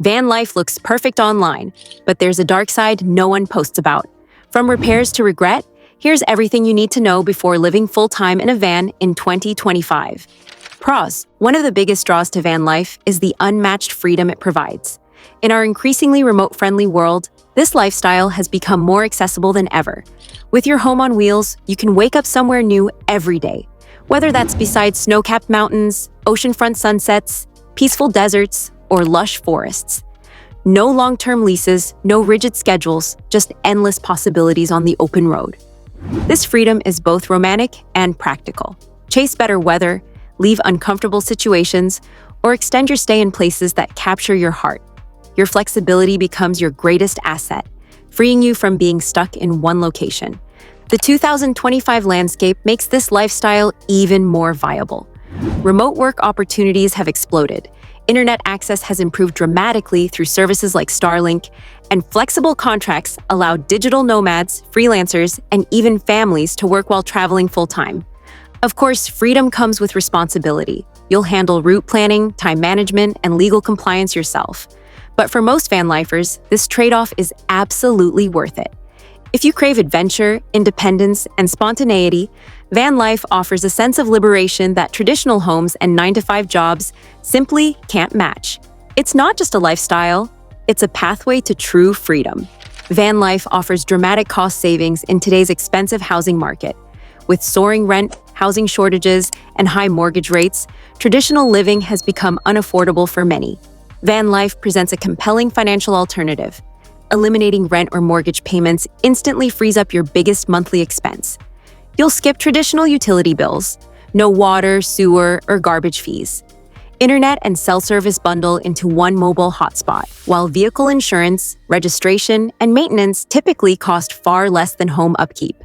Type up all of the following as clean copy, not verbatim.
Van life looks perfect online, but there's a dark side no one posts about. From repairs to regret, here's everything you need to know before living full-time in a van in 2025. Pros. One of the biggest draws to van life is the unmatched freedom it provides. In our increasingly remote-friendly world, this lifestyle has become more accessible than ever. With your home on wheels, you can wake up somewhere new every day. Whether that's beside snow-capped mountains, oceanfront sunsets, peaceful deserts, or lush forests. No long-term leases, no rigid schedules, just endless possibilities on the open road. This freedom is both romantic and practical. Chase better weather, leave uncomfortable situations, or extend your stay in places that capture your heart. Your flexibility becomes your greatest asset, freeing you from being stuck in one location. The 2025 landscape makes this lifestyle even more viable. Remote work opportunities have exploded. Internet access has improved dramatically through services like Starlink, and flexible contracts allow digital nomads, freelancers, and even families to work while traveling full-time. Of course, freedom comes with responsibility. You'll handle route planning, time management, and legal compliance yourself. But for most van lifers, this trade-off is absolutely worth it. If you crave adventure, independence, and spontaneity, van life offers a sense of liberation that traditional homes and 9-to-5 jobs simply can't match. It's not just a lifestyle, it's a pathway to true freedom. Van life offers dramatic cost savings in today's expensive housing market. With soaring rent, housing shortages, and high mortgage rates, traditional living has become unaffordable for many. Van life presents a compelling financial alternative. Eliminating rent or mortgage payments instantly frees up your biggest monthly expense. You'll skip traditional utility bills, no water, sewer, or garbage fees. Internet and cell service bundle into one mobile hotspot, while vehicle insurance, registration, and maintenance typically cost far less than home upkeep.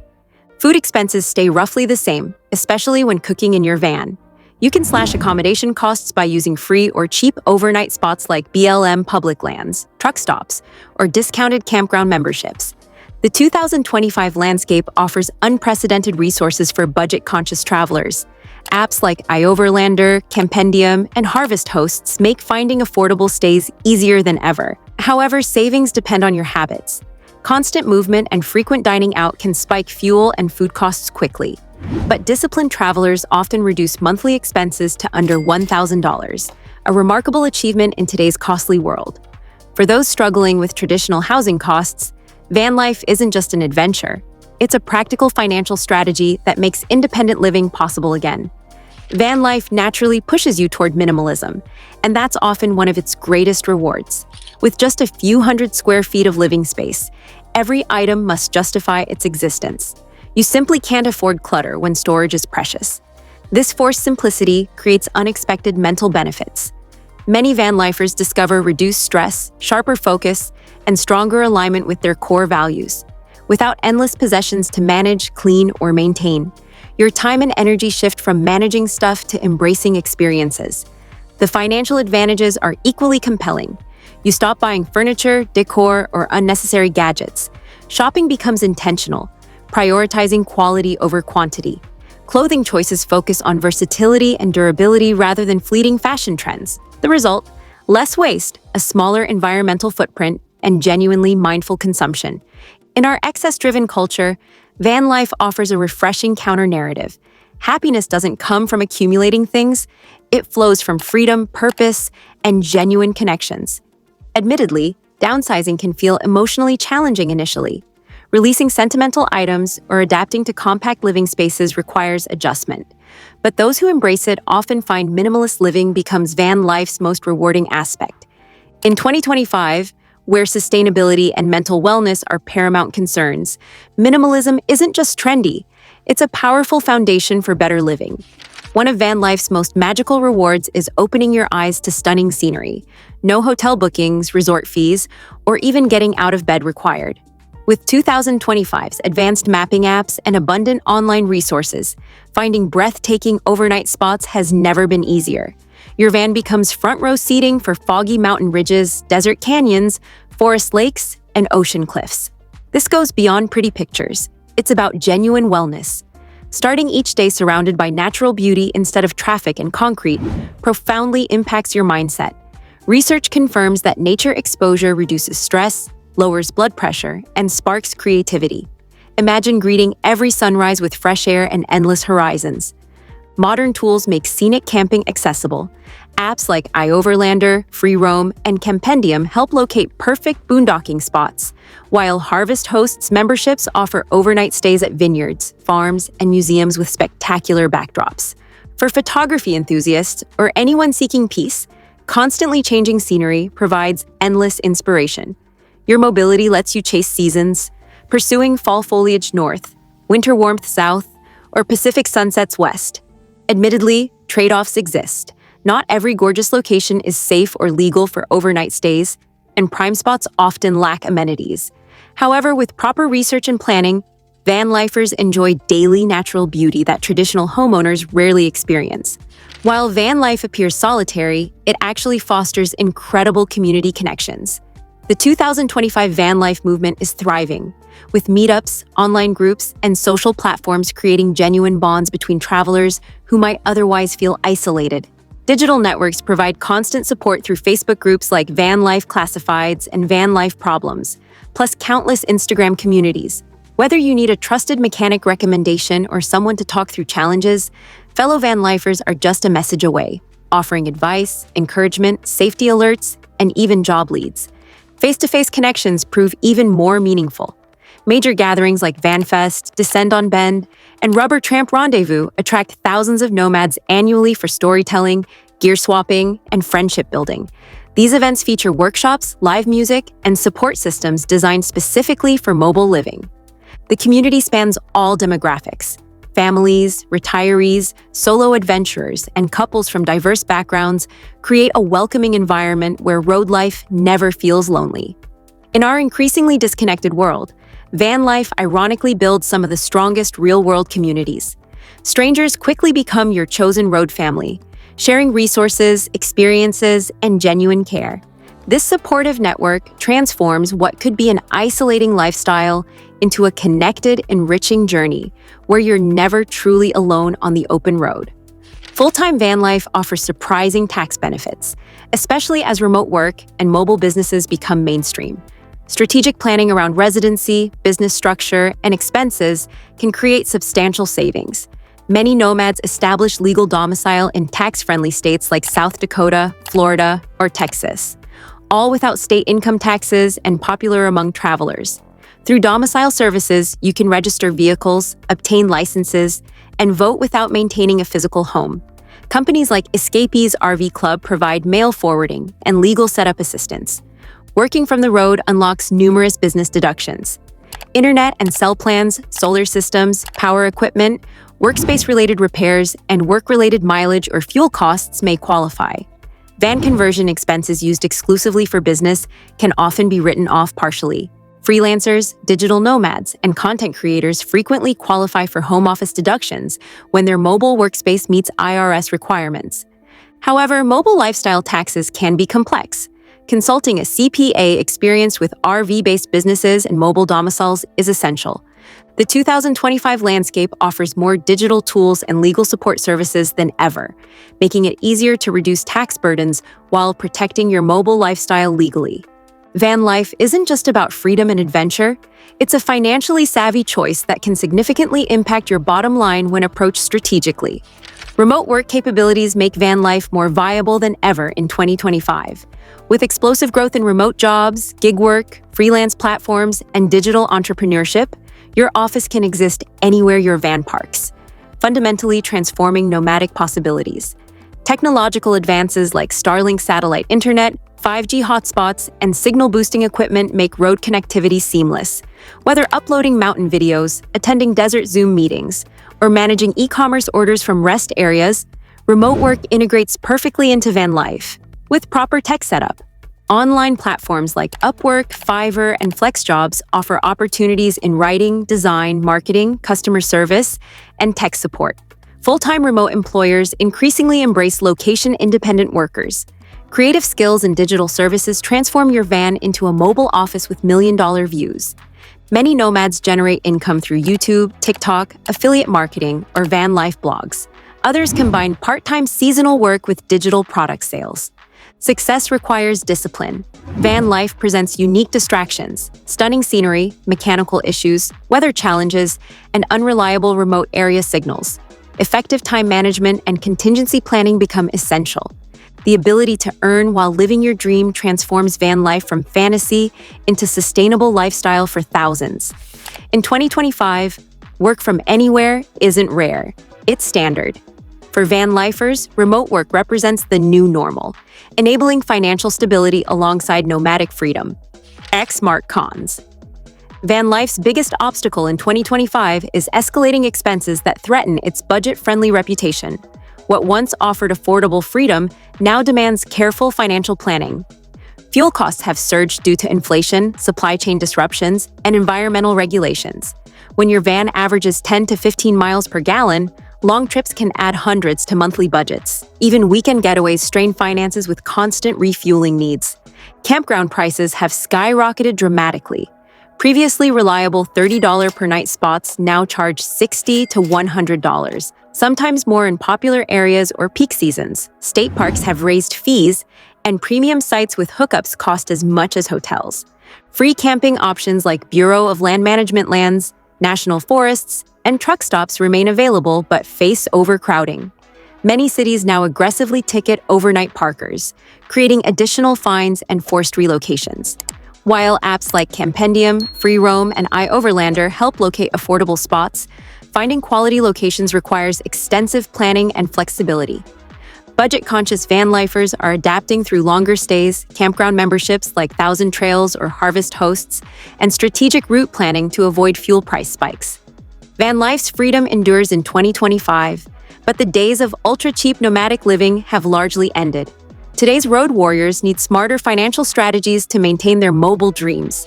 Food expenses stay roughly the same, especially when cooking in your van. You can slash accommodation costs by using free or cheap overnight spots like BLM public lands, truck stops, or discounted campground memberships. The 2025 landscape offers unprecedented resources for budget-conscious travelers. Apps like iOverlander, Campendium, and Harvest Hosts make finding affordable stays easier than ever. However, savings depend on your habits. Constant movement and frequent dining out can spike fuel and food costs quickly. But disciplined travelers often reduce monthly expenses to under $1,000, a remarkable achievement in today's costly world. For those struggling with traditional housing costs, van life isn't just an adventure. It's a practical financial strategy that makes independent living possible again. Van life naturally pushes you toward minimalism, and that's often one of its greatest rewards. With just a few hundred square feet of living space, every item must justify its existence. You simply can't afford clutter when storage is precious. This forced simplicity creates unexpected mental benefits. Many van lifers discover reduced stress, sharper focus, and stronger alignment with their core values. Without endless possessions to manage, clean, or maintain, your time and energy shift from managing stuff to embracing experiences. The financial advantages are equally compelling. You stop buying furniture, decor, or unnecessary gadgets. Shopping becomes intentional, prioritizing quality over quantity. Clothing choices focus on versatility and durability rather than fleeting fashion trends. The result? Less waste, a smaller environmental footprint, and genuinely mindful consumption. In our excess-driven culture, van life offers a refreshing counter-narrative. Happiness doesn't come from accumulating things, it flows from freedom, purpose, and genuine connections. Admittedly, downsizing can feel emotionally challenging initially. Releasing sentimental items or adapting to compact living spaces requires adjustment. But those who embrace it often find minimalist living becomes van life's most rewarding aspect. In 2025, where sustainability and mental wellness are paramount concerns, minimalism isn't just trendy, it's a powerful foundation for better living. One of van life's most magical rewards is opening your eyes to stunning scenery. No hotel bookings, resort fees, or even getting out of bed required. With 2025's advanced mapping apps and abundant online resources, finding breathtaking overnight spots has never been easier. Your van becomes front-row seating for foggy mountain ridges, desert canyons, forest lakes, and ocean cliffs. This goes beyond pretty pictures. It's about genuine wellness. Starting each day surrounded by natural beauty instead of traffic and concrete profoundly impacts your mindset. Research confirms that nature exposure reduces stress, lowers blood pressure, and sparks creativity. Imagine greeting every sunrise with fresh air and endless horizons. Modern tools make scenic camping accessible. Apps like iOverlander, FreeRoam, and Campendium help locate perfect boondocking spots, while Harvest Host's memberships offer overnight stays at vineyards, farms, and museums with spectacular backdrops. For photography enthusiasts or anyone seeking peace, constantly changing scenery provides endless inspiration. Your mobility lets you chase seasons, pursuing fall foliage north, winter warmth south, or Pacific sunsets west. Admittedly, trade-offs exist. Not every gorgeous location is safe or legal for overnight stays, and prime spots often lack amenities. However, with proper research and planning, van lifers enjoy daily natural beauty that traditional homeowners rarely experience. While van life appears solitary, it actually fosters incredible community connections. The 2025 van life movement is thriving, with meetups, online groups, and social platforms creating genuine bonds between travelers who might otherwise feel isolated. Digital networks provide constant support through Facebook groups like Van Life Classifieds and Van Life Problems, plus countless Instagram communities. Whether you need a trusted mechanic recommendation or someone to talk through challenges, fellow van lifers are just a message away, offering advice, encouragement, safety alerts, and even job leads. Face-to-face connections prove even more meaningful. Major gatherings like VanFest, Descend on Bend, and Rubber Tramp Rendezvous attract thousands of nomads annually for storytelling, gear swapping, and friendship building. These events feature workshops, live music, and support systems designed specifically for mobile living. The community spans all demographics: families, retirees, solo adventurers, and couples from diverse backgrounds create a welcoming environment where road life never feels lonely. In our increasingly disconnected world, van life ironically builds some of the strongest real-world communities. Strangers quickly become your chosen road family, sharing resources, experiences, and genuine care. This supportive network transforms what could be an isolating lifestyle into a connected, enriching journey where you're never truly alone on the open road. Full-time van life offers surprising tax benefits, especially as remote work and mobile businesses become mainstream. Strategic planning around residency, business structure, and expenses can create substantial savings. Many nomads establish legal domicile in tax-friendly states like South Dakota, Florida, or Texas, all without state income taxes and popular among travelers. Through domicile services, you can register vehicles, obtain licenses, and vote without maintaining a physical home. Companies like Escapees RV Club provide mail forwarding and legal setup assistance. Working from the road unlocks numerous business deductions. Internet and cell plans, solar systems, power equipment, workspace-related repairs, and work-related mileage or fuel costs may qualify. Van conversion expenses used exclusively for business can often be written off partially. Freelancers, digital nomads, and content creators frequently qualify for home office deductions when their mobile workspace meets IRS requirements. However, mobile lifestyle taxes can be complex. Consulting a CPA experienced with RV-based businesses and mobile domiciles is essential. The 2025 landscape offers more digital tools and legal support services than ever, making it easier to reduce tax burdens while protecting your mobile lifestyle legally. Van life isn't just about freedom and adventure, it's a financially savvy choice that can significantly impact your bottom line when approached strategically. Remote work capabilities make van life more viable than ever in 2025. With explosive growth in remote jobs, gig work, freelance platforms, and digital entrepreneurship, your office can exist anywhere your van parks, fundamentally transforming nomadic possibilities. Technological advances like Starlink satellite internet, 5G hotspots, and signal-boosting equipment make road connectivity seamless. Whether uploading mountain videos, attending desert Zoom meetings, or managing e-commerce orders from rest areas, remote work integrates perfectly into van life. With proper tech setup, online platforms like Upwork, Fiverr, and FlexJobs offer opportunities in writing, design, marketing, customer service, and tech support. Full-time remote employers increasingly embrace location-independent workers. Creative skills and digital services transform your van into a mobile office with million-dollar views. Many nomads generate income through YouTube, TikTok, affiliate marketing, or van life blogs. Others combine part-time seasonal work with digital product sales. Success requires discipline. Van life presents unique distractions, stunning scenery, mechanical issues, weather challenges, and unreliable remote area signals. Effective time management and contingency planning become essential. The ability to earn while living your dream transforms van life from fantasy into sustainable lifestyle for thousands. In 2025, work from anywhere isn't rare, it's standard. For van lifers, remote work represents the new normal, enabling financial stability alongside nomadic freedom. Smart cons. Van life's biggest obstacle in 2025 is escalating expenses that threaten its budget-friendly reputation. What once offered affordable freedom now demands careful financial planning. Fuel costs have surged due to inflation, supply chain disruptions, and environmental regulations. When your van averages 10 to 15 miles per gallon, long trips can add hundreds to monthly budgets. Even weekend getaways strain finances with constant refueling needs. Campground prices have skyrocketed dramatically. Previously reliable $30 per night spots now charge $60 to $100, sometimes more in popular areas or peak seasons. State parks have raised fees, and premium sites with hookups cost as much as hotels. Free camping options like Bureau of Land Management lands, national forests, and truck stops remain available but face overcrowding. Many cities now aggressively ticket overnight parkers, creating additional fines and forced relocations. While apps like Campendium, Free Roam, and iOverlander help locate affordable spots, finding quality locations requires extensive planning and flexibility. Budget-conscious van lifers are adapting through longer stays, campground memberships like Thousand Trails or Harvest Hosts, and strategic route planning to avoid fuel price spikes. Van life's freedom endures in 2025, but the days of ultra-cheap nomadic living have largely ended. Today's road warriors need smarter financial strategies to maintain their mobile dreams.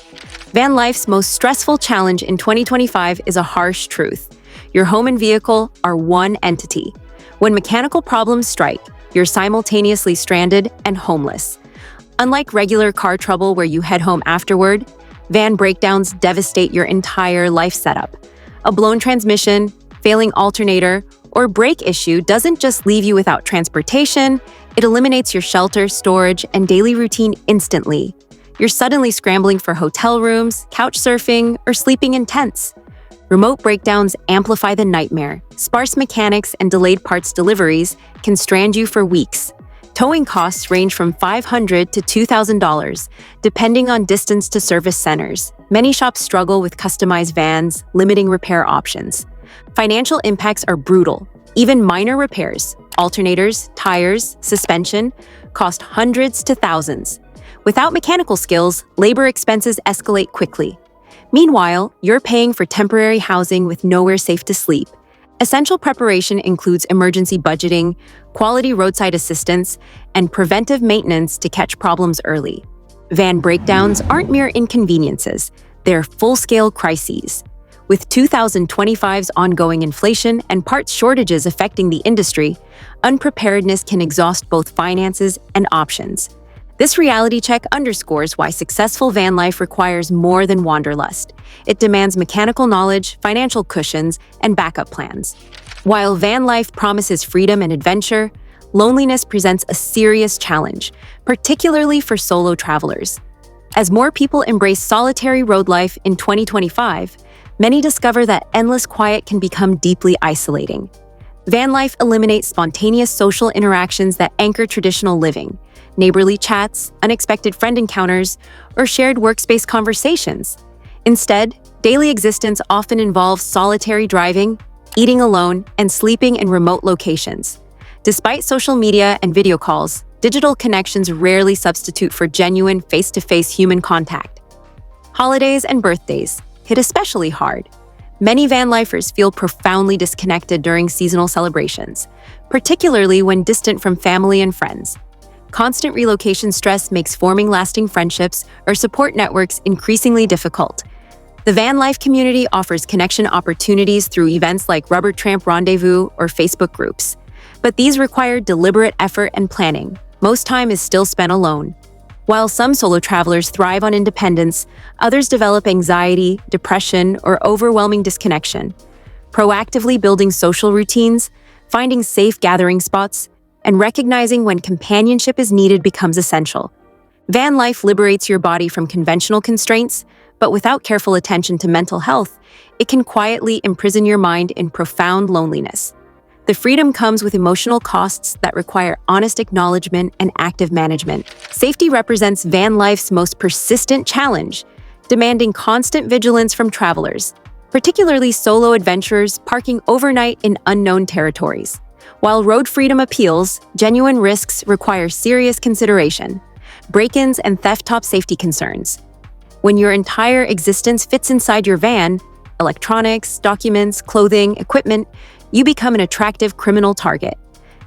Van life's most stressful challenge in 2025 is a harsh truth. Your home and vehicle are one entity. When mechanical problems strike, you're simultaneously stranded and homeless. Unlike regular car trouble where you head home afterward, van breakdowns devastate your entire life setup. A blown transmission, failing alternator, or brake issue doesn't just leave you without transportation, it eliminates your shelter, storage, and daily routine instantly. You're suddenly scrambling for hotel rooms, couch surfing, or sleeping in tents. Remote breakdowns amplify the nightmare. Sparse mechanics and delayed parts deliveries can strand you for weeks. Towing costs range from $500 to $2,000, depending on distance to service centers. Many shops struggle with customized vans, limiting repair options. Financial impacts are brutal. Even minor repairs, alternators, tires, suspension, cost hundreds to thousands. Without mechanical skills, labor expenses escalate quickly. Meanwhile, you're paying for temporary housing with nowhere safe to sleep. Essential preparation includes emergency budgeting, quality roadside assistance, and preventive maintenance to catch problems early. Van breakdowns aren't mere inconveniences, they're full-scale crises. With 2025's ongoing inflation and parts shortages affecting the industry, unpreparedness can exhaust both finances and options. This reality check underscores why successful van life requires more than wanderlust. It demands mechanical knowledge, financial cushions, and backup plans. While van life promises freedom and adventure, loneliness presents a serious challenge, particularly for solo travelers. As more people embrace solitary road life in 2025, many discover that endless quiet can become deeply isolating. Van life eliminates spontaneous social interactions that anchor traditional living. Neighborly chats, unexpected friend encounters, or shared workspace conversations. Instead, daily existence often involves solitary driving, eating alone, and sleeping in remote locations. Despite social media and video calls, digital connections rarely substitute for genuine face-to-face human contact. Holidays and birthdays hit especially hard. Many van lifers feel profoundly disconnected during seasonal celebrations, particularly when distant from family and friends. Constant relocation stress makes forming lasting friendships or support networks increasingly difficult. The van life community offers connection opportunities through events like Rubber Tramp Rendezvous or Facebook groups. But these require deliberate effort and planning. Most time is still spent alone. While some solo travelers thrive on independence, others develop anxiety, depression, or overwhelming disconnection. Proactively building social routines, finding safe gathering spots, and recognizing when companionship is needed becomes essential. Van life liberates your body from conventional constraints, but without careful attention to mental health, it can quietly imprison your mind in profound loneliness. The freedom comes with emotional costs that require honest acknowledgement and active management. Safety represents van life's most persistent challenge, demanding constant vigilance from travelers, particularly solo adventurers parking overnight in unknown territories. While road freedom appeals, genuine risks require serious consideration. Break-ins and theft top safety concerns. When your entire existence fits inside your van, electronics, documents, clothing, equipment, you become an attractive criminal target.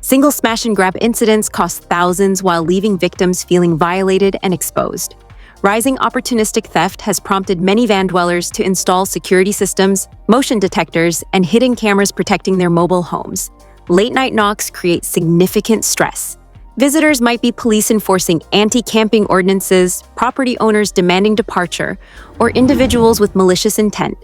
Single smash and grab incidents cost thousands while leaving victims feeling violated and exposed. Rising opportunistic theft has prompted many van dwellers to install security systems, motion detectors, and hidden cameras protecting their mobile homes. Late-night knocks create significant stress. Visitors might be police enforcing anti-camping ordinances, property owners demanding departure, or individuals with malicious intent.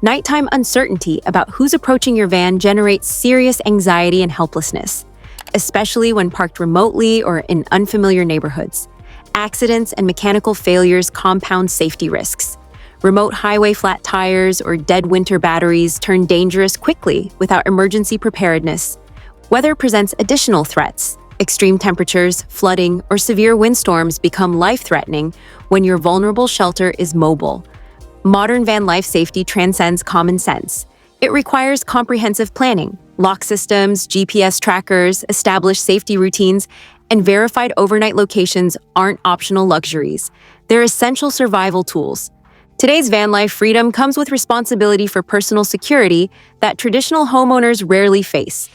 Nighttime uncertainty about who's approaching your van generates serious anxiety and helplessness, especially when parked remotely or in unfamiliar neighborhoods. Accidents and mechanical failures compound safety risks. Remote highway flat tires or dead winter batteries turn dangerous quickly without emergency preparedness. Weather presents additional threats. Extreme temperatures, flooding, or severe windstorms become life-threatening when your vulnerable shelter is mobile. Modern van life safety transcends common sense. It requires comprehensive planning, lock systems, GPS trackers, established safety routines, and verified overnight locations aren't optional luxuries. They're essential survival tools. Today's van life freedom comes with responsibility for personal security that traditional homeowners rarely face.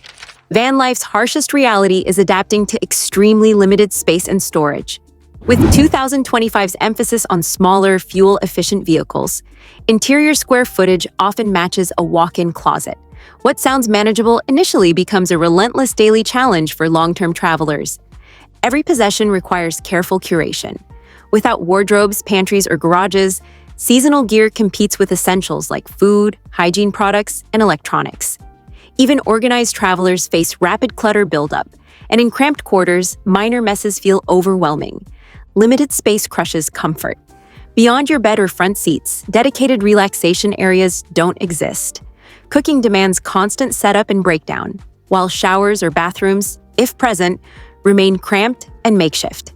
Van life's harshest reality is adapting to extremely limited space and storage. With 2025's emphasis on smaller, fuel-efficient vehicles, interior square footage often matches a walk-in closet. What sounds manageable initially becomes a relentless daily challenge for long-term travelers. Every possession requires careful curation. Without wardrobes, pantries, or garages, seasonal gear competes with essentials like food, hygiene products, and electronics. Even organized travelers face rapid clutter buildup, and in cramped quarters, minor messes feel overwhelming. Limited space crushes comfort. Beyond your bed or front seats, dedicated relaxation areas don't exist. Cooking demands constant setup and breakdown, while showers or bathrooms, if present, remain cramped and makeshift.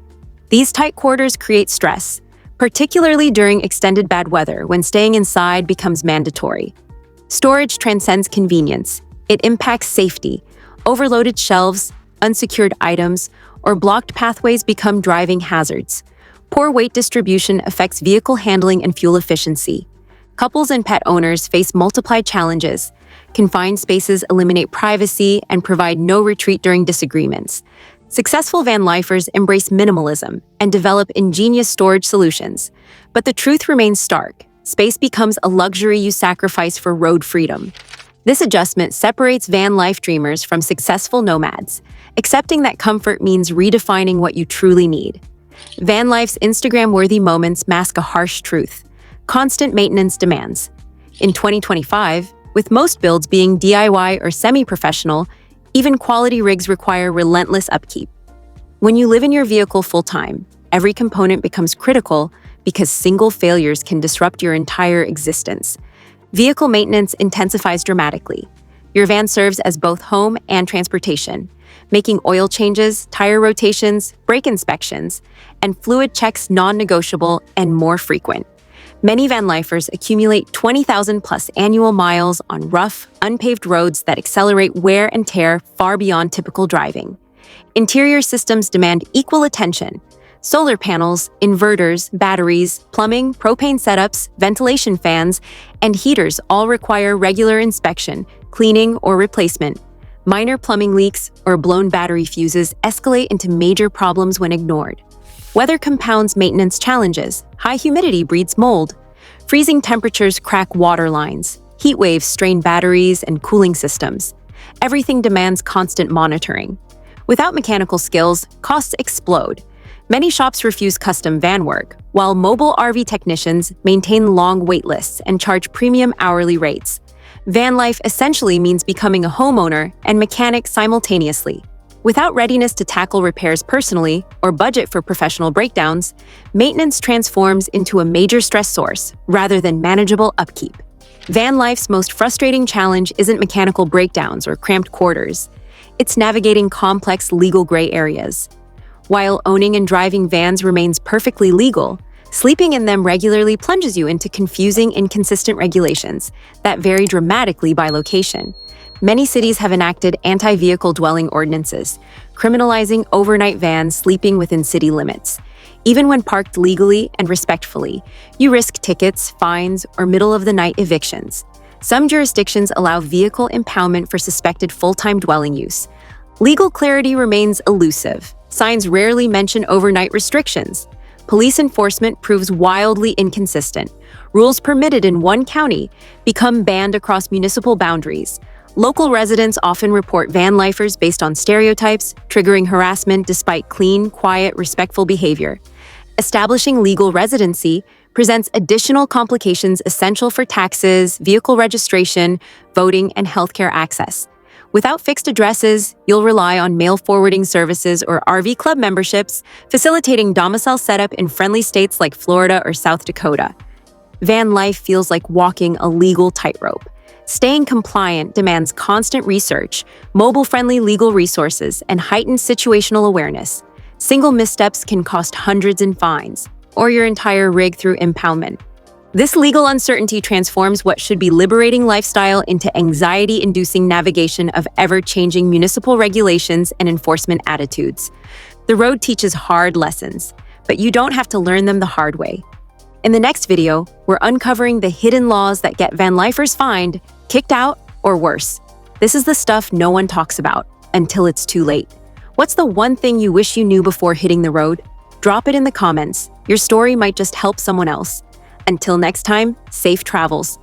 These tight quarters create stress, particularly during extended bad weather when staying inside becomes mandatory. Storage transcends convenience. It impacts safety. Overloaded shelves, unsecured items, or blocked pathways become driving hazards. Poor weight distribution affects vehicle handling and fuel efficiency. Couples and pet owners face multiplied challenges. Confined spaces eliminate privacy and provide no retreat during disagreements. Successful van lifers embrace minimalism and develop ingenious storage solutions. But the truth remains stark. Space becomes a luxury you sacrifice for road freedom. This adjustment separates van life dreamers from successful nomads, accepting that comfort means redefining what you truly need. Van life's Instagram-worthy moments mask a harsh truth: constant maintenance demands. In 2025, with most builds being DIY or semi-professional, even quality rigs require relentless upkeep. When you live in your vehicle full-time, every component becomes critical because single failures can disrupt your entire existence. Vehicle maintenance intensifies dramatically. Your van serves as both home and transportation, making oil changes, tire rotations, brake inspections, and fluid checks non-negotiable and more frequent. Many van lifers accumulate 20,000 plus annual miles on rough, unpaved roads that accelerate wear and tear far beyond typical driving. Interior systems demand equal attention. Solar panels, inverters, batteries, plumbing, propane setups, ventilation fans, and heaters all require regular inspection, cleaning, or replacement. Minor plumbing leaks or blown battery fuses escalate into major problems when ignored. Weather compounds maintenance challenges. High humidity breeds mold. Freezing temperatures crack water lines. Heat waves strain batteries and cooling systems. Everything demands constant monitoring. Without mechanical skills, costs explode. Many shops refuse custom van work, while mobile RV technicians maintain long wait lists and charge premium hourly rates. Van life essentially means becoming a homeowner and mechanic simultaneously. Without readiness to tackle repairs personally or budget for professional breakdowns, maintenance transforms into a major stress source rather than manageable upkeep. Van life's most frustrating challenge isn't mechanical breakdowns or cramped quarters. It's navigating complex legal gray areas. While owning and driving vans remains perfectly legal, sleeping in them regularly plunges you into confusing, inconsistent regulations that vary dramatically by location. Many cities have enacted anti-vehicle dwelling ordinances, criminalizing overnight vans sleeping within city limits. Even when parked legally and respectfully, you risk tickets, fines, or middle-of-the-night evictions. Some jurisdictions allow vehicle impoundment for suspected full-time dwelling use. Legal clarity remains elusive. Signs rarely mention overnight restrictions. Police enforcement proves wildly inconsistent. Rules permitted in one county become banned across municipal boundaries. Local residents often report van lifers based on stereotypes, triggering harassment despite clean, quiet, respectful behavior. Establishing legal residency presents additional complications essential for taxes, vehicle registration, voting, and healthcare access. Without fixed addresses, you'll rely on mail forwarding services or RV club memberships, facilitating domicile setup in friendly states like Florida or South Dakota. Van life feels like walking a legal tightrope. Staying compliant demands constant research, mobile-friendly legal resources, and heightened situational awareness. Single missteps can cost hundreds in fines, or your entire rig through impoundment. This legal uncertainty transforms what should be liberating lifestyle into anxiety-inducing navigation of ever-changing municipal regulations and enforcement attitudes. The road teaches hard lessons, but you don't have to learn them the hard way. In the next video, we're uncovering the hidden laws that get van lifers fined, kicked out, or worse. This is the stuff no one talks about until it's too late. What's the one thing you wish you knew before hitting the road? Drop it in the comments. Your story might just help someone else. Until next time, safe travels.